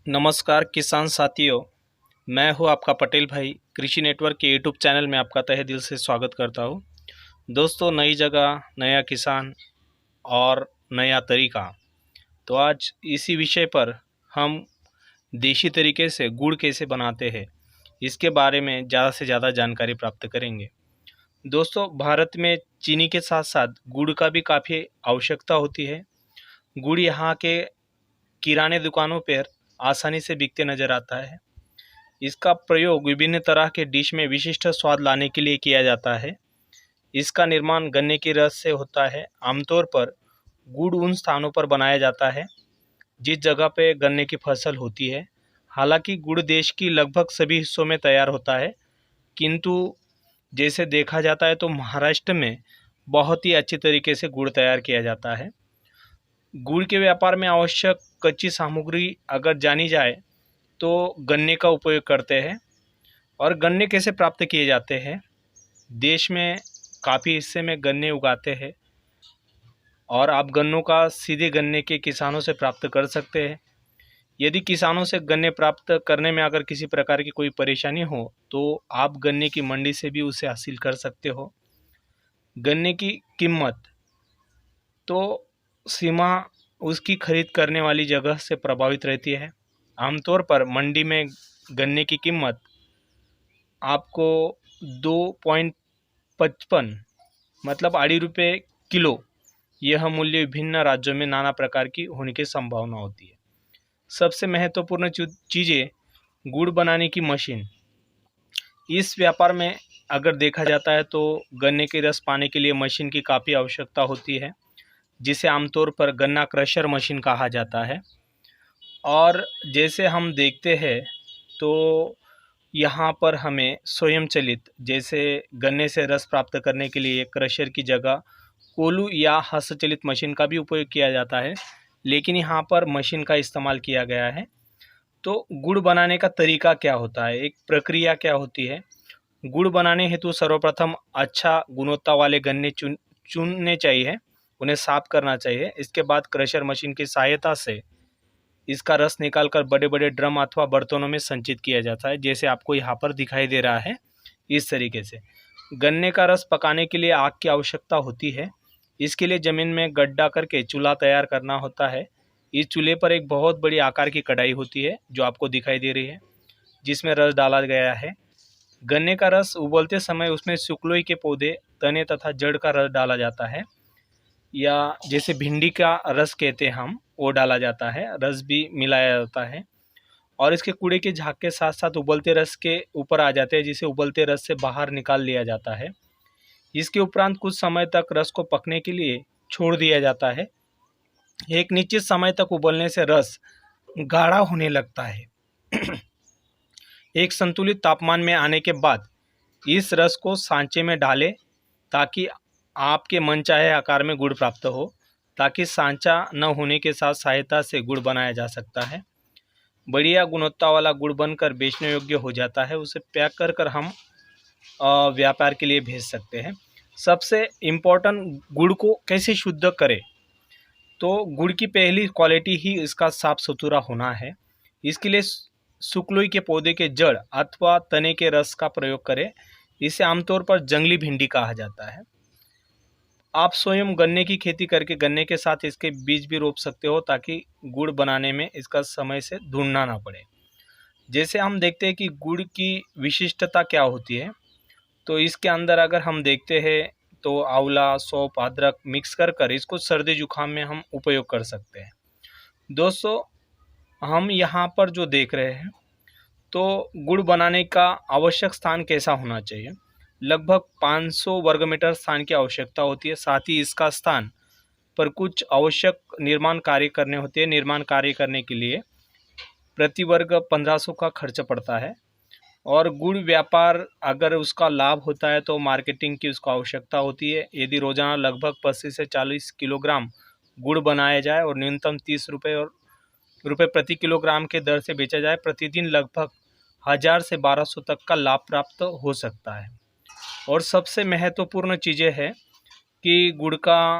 नमस्कार किसान साथियों। मैं हूं आपका पटेल भाई। कृषि नेटवर्क के यूट्यूब चैनल में आपका तहे दिल से स्वागत करता हूं। दोस्तों, नई जगह, नया किसान और नया तरीका। तो आज इसी विषय पर हम देशी तरीके से गुड़ कैसे बनाते हैं इसके बारे में ज़्यादा से ज़्यादा जानकारी प्राप्त करेंगे। दोस्तों, भारत में चीनी के साथ साथ गुड़ का भी काफ़ी आवश्यकता होती है। गुड़ यहाँ के किराने दुकानों पर आसानी से बिकते नज़र आता है। इसका प्रयोग विभिन्न तरह के डिश में विशिष्ट स्वाद लाने के लिए किया जाता है। इसका निर्माण गन्ने के रस से होता है। आमतौर पर गुड़ उन स्थानों पर बनाया जाता है जिस जगह पे गन्ने की फसल होती है। हालांकि गुड़ देश की लगभग सभी हिस्सों में तैयार होता है, किंतु जैसे देखा जाता है तो महाराष्ट्र में बहुत ही अच्छी तरीके से गुड़ तैयार किया जाता है। गुड़ के व्यापार में आवश्यक कच्ची सामग्री अगर जानी जाए तो गन्ने का उपयोग करते हैं। और गन्ने कैसे प्राप्त किए जाते हैं? देश में काफ़ी हिस्से में गन्ने उगाते हैं और आप गन्नों का सीधे गन्ने के किसानों से प्राप्त कर सकते हैं। यदि किसानों से गन्ने प्राप्त करने में अगर किसी प्रकार की कोई परेशानी हो तो आप गन्ने की मंडी से भी उसे हासिल कर सकते हो। गन्ने की कीमत तो सीमा उसकी खरीद करने वाली जगह से प्रभावित रहती है। आमतौर पर मंडी में गन्ने की कीमत आपको 2.55 मतलब 2.5 रुपये किलो, यह मूल्य विभिन्न राज्यों में नाना प्रकार की होने की संभावना होती है। सबसे महत्वपूर्ण चीज़ें, गुड़ बनाने की मशीन। इस व्यापार में अगर देखा जाता है तो गन्ने के रस पाने के लिए मशीन की काफ़ी आवश्यकता होती है, जिसे आमतौर पर गन्ना क्रशर मशीन कहा जाता है। और जैसे हम देखते हैं तो यहाँ पर हमें स्वयं चलित, जैसे गन्ने से रस प्राप्त करने के लिए क्रशर की जगह कोल्हू या हस्तचलित मशीन का भी उपयोग किया जाता है, लेकिन यहाँ पर मशीन का इस्तेमाल किया गया है। तो गुड़ बनाने का तरीका क्या होता है, एक प्रक्रिया क्या होती है? गुड़ बनाने हेतु सर्वप्रथम अच्छा गुणवत्ता वाले गन्ने चुनने चाहिए, उन्हें साफ करना चाहिए। इसके बाद क्रशर मशीन की सहायता से इसका रस निकालकर बड़े बड़े ड्रम अथवा बर्तनों में संचित किया जाता है, जैसे आपको यहाँ पर दिखाई दे रहा है। इस तरीके से गन्ने का रस पकाने के लिए आग की आवश्यकता होती है। इसके लिए ज़मीन में गड्ढा करके चूल्हा तैयार करना होता है। इस चूल्हे पर एक बहुत बड़ी आकार की कढ़ाई होती है जो आपको दिखाई दे रही है, जिसमें रस डाला गया है। गन्ने का रस उबलते समय उसमें सुकलोई के पौधे, तने तथा जड़ का रस डाला जाता है, या जैसे भिंडी का रस कहते हैं हम, वो डाला जाता है। रस भी मिलाया जाता है और इसके कूड़े के झाग के साथ साथ उबलते रस के ऊपर आ जाते हैं, जिसे उबलते रस से बाहर निकाल लिया जाता है। इसके उपरांत कुछ समय तक रस को पकने के लिए छोड़ दिया जाता है। एक निश्चित समय तक उबलने से रस गाढ़ा होने लगता है। एक संतुलित तापमान में आने के बाद इस रस को सांचे में डालें ताकि आपके मनचाहे आकार में गुड़ प्राप्त हो। ताकि सांचा न होने के साथ सहायता से गुड़ बनाया जा सकता है। बढ़िया गुणवत्ता वाला गुड़ बनकर बेचने योग्य हो जाता है। उसे पैक कर कर हम व्यापार के लिए भेज सकते हैं। सबसे इम्पोर्टेंट, गुड़ को कैसे शुद्ध करें? तो गुड़ की पहली क्वालिटी ही इसका साफ सुथरा होना है। इसके लिए सुकलोई के पौधे के जड़ अथवा तने के रस का प्रयोग करें। इसे आमतौर पर जंगली भिंडी कहा जाता है। आप स्वयं गन्ने की खेती करके गन्ने के साथ इसके बीज भी रोप सकते हो, ताकि गुड़ बनाने में इसका समय से ढूंढना ना पड़े। जैसे हम देखते हैं कि गुड़ की विशिष्टता क्या होती है, तो इसके अंदर अगर हम देखते हैं तो आंवला, सौंफ, अदरक मिक्स कर कर इसको सर्दी जुकाम में हम उपयोग कर सकते हैं। दोस्तों, हम यहाँ पर जो देख रहे हैं तो गुड़ बनाने का आवश्यक स्थान कैसा होना चाहिए? लगभग 500 वर्ग मीटर स्थान की आवश्यकता होती है। साथ ही इसका स्थान पर कुछ आवश्यक निर्माण कार्य करने होते हैं। निर्माण कार्य करने के लिए प्रति वर्ग 1500 का खर्च पड़ता है। और गुड़ व्यापार अगर उसका लाभ होता है तो मार्केटिंग की उसको आवश्यकता होती है। यदि रोजाना लगभग 25 से 40 किलोग्राम गुड़ बनाया जाए और न्यूनतम 30 रुपये प्रति किलोग्राम के दर से बेचा जाए, प्रतिदिन लगभग 1000 से 1200 तक का लाभ प्राप्त हो सकता है। और सबसे महत्वपूर्ण चीज़ें है कि गुड़ का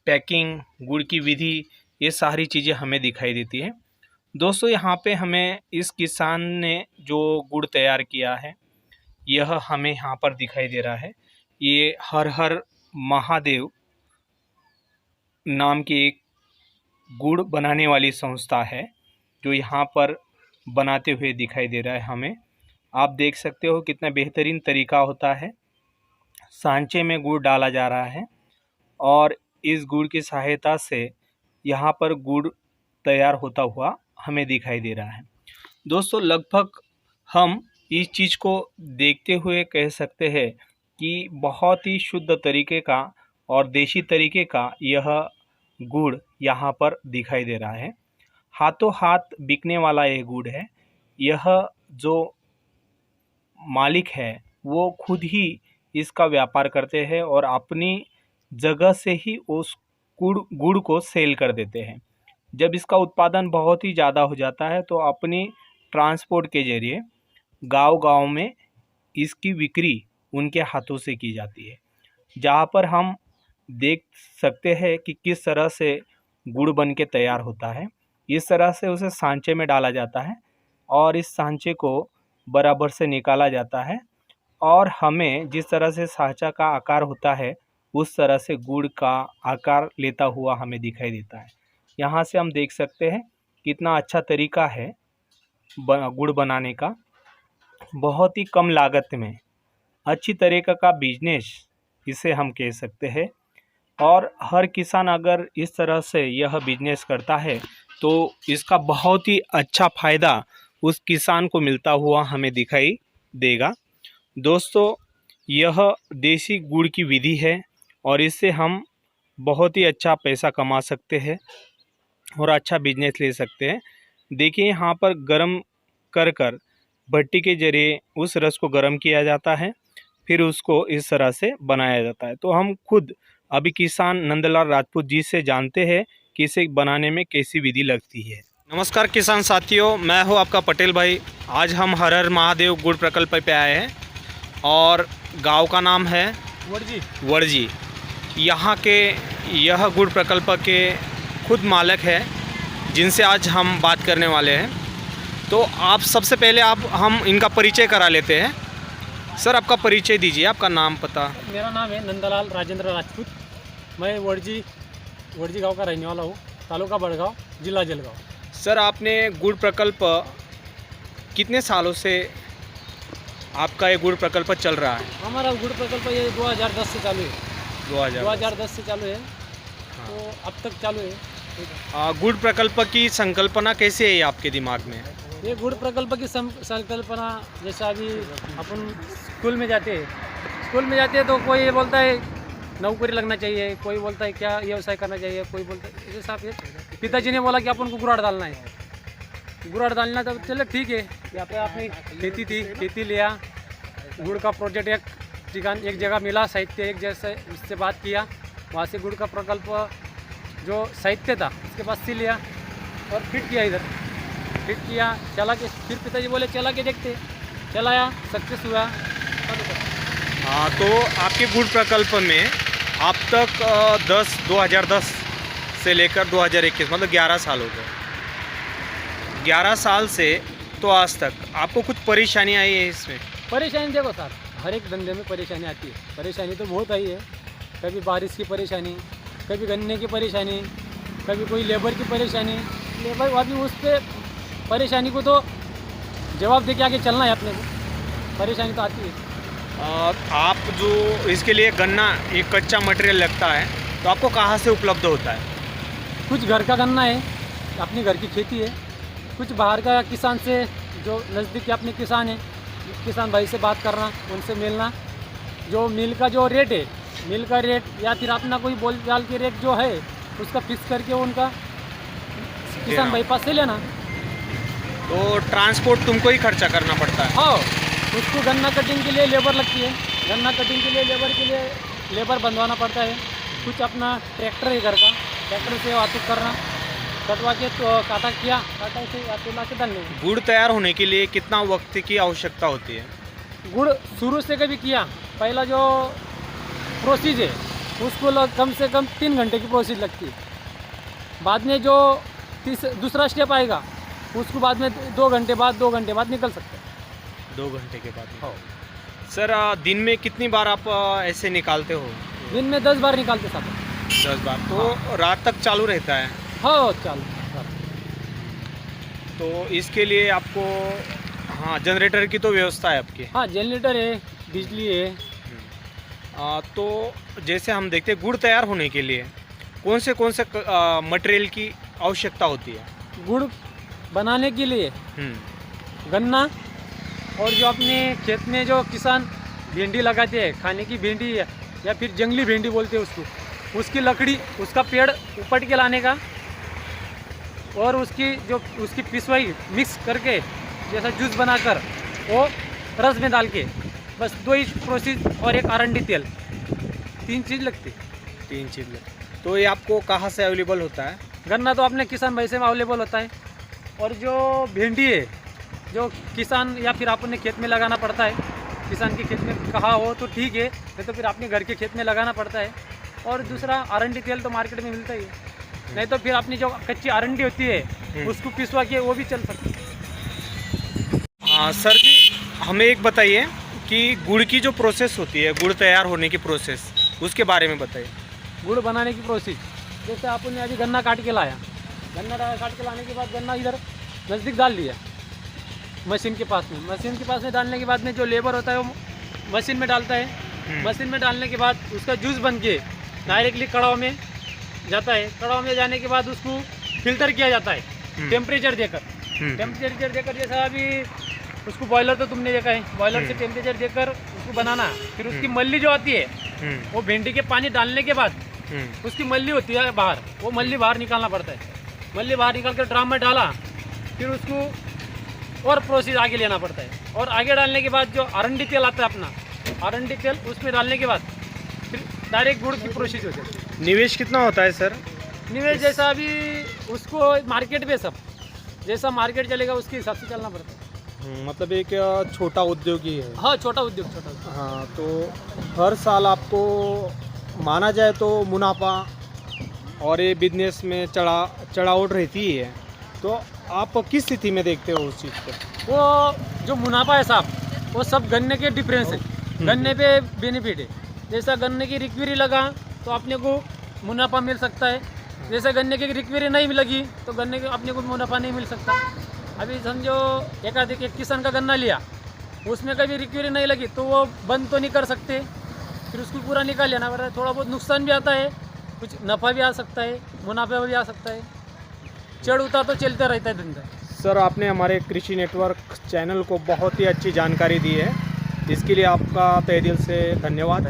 पैकिंग, गुड़ की विधि, ये सारी चीज़ें हमें दिखाई देती है। दोस्तों यहाँ पे हमें इस किसान ने जो गुड़ तैयार किया है यह हमें यहाँ पर दिखाई दे रहा है। ये हर हर महादेव नाम की एक गुड़ बनाने वाली संस्था है जो यहाँ पर बनाते हुए दिखाई दे रहा है हमें। आप देख सकते हो कितना बेहतरीन तरीका होता है। सांचे में गुड़ डाला जा रहा है और इस गुड़ की सहायता से यहाँ पर गुड़ तैयार होता हुआ हमें दिखाई दे रहा है। दोस्तों लगभग हम इस चीज़ को देखते हुए कह सकते हैं कि बहुत ही शुद्ध तरीके का और देसी तरीके का यह गुड़ यहाँ पर दिखाई दे रहा है। हाथों हाथ बिकने वाला ये गुड़ है। यह जो मालिक है वो खुद ही इसका व्यापार करते हैं और अपनी जगह से ही उस गुड़ को सेल कर देते हैं। जब इसका उत्पादन बहुत ही ज़्यादा हो जाता है तो अपनी ट्रांसपोर्ट के जरिए गांव-गांव में इसकी बिक्री उनके हाथों से की जाती है, जहां पर हम देख सकते हैं कि किस तरह से गुड़ बन के तैयार होता है। इस तरह से उसे सांचे में डाला जाता है और इस सांचे को बराबर से निकाला जाता है और हमें जिस तरह से सांचा का आकार होता है उस तरह से गुड़ का आकार लेता हुआ हमें दिखाई देता है। यहाँ से हम देख सकते हैं कितना अच्छा तरीका है गुड़ बनाने का। बहुत ही कम लागत में अच्छी तरीके का बिजनेस इसे हम कह सकते हैं और हर किसान अगर इस तरह से यह बिजनेस करता है तो इसका बहुत ही अच्छा फ़ायदा उस किसान को मिलता हुआ हमें दिखाई देगा। दोस्तों यह देसी गुड़ की विधि है और इससे हम बहुत ही अच्छा पैसा कमा सकते हैं और अच्छा बिजनेस ले सकते हैं। देखिए यहाँ पर गरम कर भट्टी के जरिए उस रस को गर्म किया जाता है, फिर उसको इस तरह से बनाया जाता है। तो हम खुद अभी किसान नंदलाल राजपूत जी से जानते हैं कि इसे बनाने में कैसी विधि लगती है। नमस्कार किसान साथियों, मैं हूं आपका पटेल भाई। आज हम हर हर महादेव गुड़ प्रकल्प पे आए हैं और गांव का नाम है वड़जी। यहाँ के यह गुड़ प्रकल्प के खुद मालिक है जिनसे आज हम बात करने वाले हैं। तो आप सबसे पहले हम इनका परिचय करा लेते हैं। सर आपका परिचय दीजिए, आपका नाम पता। मेरा नाम है नंदलाल राजेंद्र राजपूत। मैं वड़जी गांव का रहने वाला हूँ, तालुका बड़गांव, जिला जलगांव। सर आपने गुड़ प्रकल्प कितने सालों से आपका ये गुड़ प्रकल्प चल रहा है? हमारा गुड़ प्रकल्प ये 2010 से चालू है। 2010 से चालू है। हाँ। तो अब तक चालू है। गुड़ प्रकल्प की संकल्पना कैसे है आपके दिमाग में? ये गुड़ प्रकल्प की संकल्पना जैसा अभी अपन स्कूल में जाते हैं तो कोई बोलता है नौकरी लगना चाहिए, कोई बोलता है क्या व्यवसाय करना चाहिए, कोई बोलता है जैसा फिर पिताजी ने बोला कि अपन को गुड़ डालना है। गुड़ डालना तो चलो ठीक है। यहाँ पे आपने खेती लिया, गुड़ का प्रोजेक्ट एक जगह मिला, साहित्य एक जैसे उससे बात किया, वहाँ से गुड़ का प्रकल्प जो साहित्य था उसके बाद से लिया और फिट किया चला के, फिर पिताजी बोले चला के देखते, चलाया, सक्सेस हुआ। हाँ, तो आपके गुड़ प्रकल्प में अब तक 2010 से लेकर 2021 मतलब 11 साल हो गए। 11 साल से तो आज तक आपको कुछ परेशानी आई है इसमें? परेशानी देखो सर, हर एक धंधे में परेशानी आती है। परेशानी तो बहुत आई है। कभी बारिश की परेशानी, कभी गन्ने की परेशानी, कभी कोई लेबर की परेशानी। लेबर अभी उस पर परेशानी को तो जवाब दे के आगे चलना है अपने को। परेशानी तो आती है। आप जो इसके लिए गन्ना एक कच्चा मटेरियल लगता है तो आपको कहाँ से उपलब्ध होता है? कुछ घर का गन्ना है, अपनी घर की खेती है। कुछ बाहर का किसान से, जो नज़दीक के अपने किसान हैं, किसान भाई से बात करना, उनसे मिलना, जो मिल का जो रेट है, मिल का रेट या फिर अपना कोई बोल चाल के रेट जो है उसका फिक्स करके उनका किसान भाई पास से लेना। तो ट्रांसपोर्ट तुमको ही खर्चा करना पड़ता है? हाँ, उसको गन्ना कटिंग के लिए लेबर लगती है। गन्ना कटिंग के लिए लेबर बंधवाना पड़ता है। कुछ अपना ट्रैक्टर है घर का, ट्रैक्टर से वाहतुक करना, कटवा के तो काटा से ला के डालने। गुड़ तैयार होने के लिए कितना वक्त की आवश्यकता होती है? गुड़ शुरू से कभी किया, पहला जो प्रोसीज है उसको कम से कम 3 घंटे की प्रोसीज लगती है। बाद में जो दूसरा स्टेप आएगा उसको बाद में 2 घंटे बाद निकल सकते हैं। 2 घंटे के बाद हाँ, सर दिन में कितनी बार आप ऐसे निकालते हो? दिन में 10 बार निकालते साहब। 10 बार तो रात तक चालू रहता है। हाँ चल। तो इसके लिए आपको हाँ जनरेटर की तो व्यवस्था है आपकी। हाँ जनरेटर है, बिजली है। तो जैसे हम देखते हैं गुड़ तैयार होने के लिए कौन से मटेरियल की आवश्यकता होती है? गुड़ बनाने के लिए गन्ना, और जो अपने खेत में जो किसान भिंडी लगाते हैं, खाने की भिंडी या फिर जंगली भिंडी बोलते हैं उसको, उसकी लकड़ी, उसका पेड़ उपट के लाने का, और उसकी पिसवाई मिक्स करके जैसा जूस बनाकर वो रस में डाल के, बस 2 ही प्रोसेस, और एक आरंडी तेल, 3 चीज़ लगती है। 3 चीज़ लगती। तो ये आपको कहाँ से अवेलेबल होता है? गन्ना तो अपने किसान भाई से अवेलेबल होता है, और जो भिंडी है जो किसान या फिर अपने खेत में लगाना पड़ता है, किसान के खेत में कहा हो तो ठीक है, नहीं तो फिर अपने घर के खेत में लगाना पड़ता है। और दूसरा आरंडी तेल तो मार्केट में मिलता ही है, नहीं तो फिर अपनी जो कच्ची आरंडी होती है उसको पिसवा के वो भी चल सकती है। हाँ सर जी, हमें एक बताइए कि गुड़ की जो प्रोसेस होती है, गुड़ तैयार होने की प्रोसेस, उसके बारे में बताइए। गुड़ बनाने की प्रोसेस, जैसे आपने अभी गन्ना काट के लाया, गन्ना काट के लाने के बाद गन्ना इधर नज़दीक डाल लिया मशीन के पास में, मशीन के पास में डालने के बाद में जो लेबर होता है वो मशीन में डालता है, मशीन में डालने के बाद उसका जूस बन के डायरेक्टली कड़ाव में जाता है, कड़ाव में जाने के बाद उसको फिल्टर किया जाता है टेम्परेचर देकर, जैसा अभी उसको बॉयलर तो तुमने देखा है, बॉयलर से टेम्परेचर देकर उसको बनाना, फिर उसकी मल्ली जो आती है वो भिंडी के पानी डालने के बाद उसकी मल्ली होती है बाहर, वो मल्ली बाहर निकालना पड़ता है, मल्ली बाहर निकाल कर ड्राम में डाला, फिर उसको और प्रोसेस आगे लेना पड़ता है, और आगे डालने के बाद जो अरंडी तेल आता है अपना, अरंडी तेल उसमें डालने के बाद फिर डायरेक्ट गुड़ की प्रोसेस हो जाती है। निवेश कितना होता है सर? निवेश जैसा अभी उसको मार्केट में सब जैसा मार्केट चलेगा उसके हिसाब से चलना पड़ता है। मतलब एक छोटा उद्योग ही है। हाँ छोटा उद्योग। हाँ, तो हर साल आपको माना जाए तो मुनाफा और ये बिजनेस में चढ़ावट रहती है, तो आप किस स्थिति में देखते हो उस चीज़ को? वो जो मुनाफा है साहब, वो सब गन्ने के डिफरेंस है, गन्ने पे बेनिफिट है। जैसा गन्ने की रिकवरी लगा तो अपने को मुनाफा मिल सकता है, जैसे गन्ने की रिकवरी नहीं लगी तो गन्ने के अपने को मुनाफा नहीं मिल सकता। अभी समझो एक किसान का गन्ना लिया, उसमें कभी रिकवरी नहीं लगी तो वो बंद तो नहीं कर सकते, फिर उसको पूरा निकाल लेना पड़ता है। थोड़ा बहुत नुकसान भी आता है, कुछ नफ़ा भी आ सकता है, मुनाफा भी आ सकता है, चढ़ उतार तो चलता रहता है धंधा। सर, आपने हमारे कृषि नेटवर्क चैनल को बहुत ही अच्छी जानकारी दी है, इसके लिए आपका तहे दिल से धन्यवाद।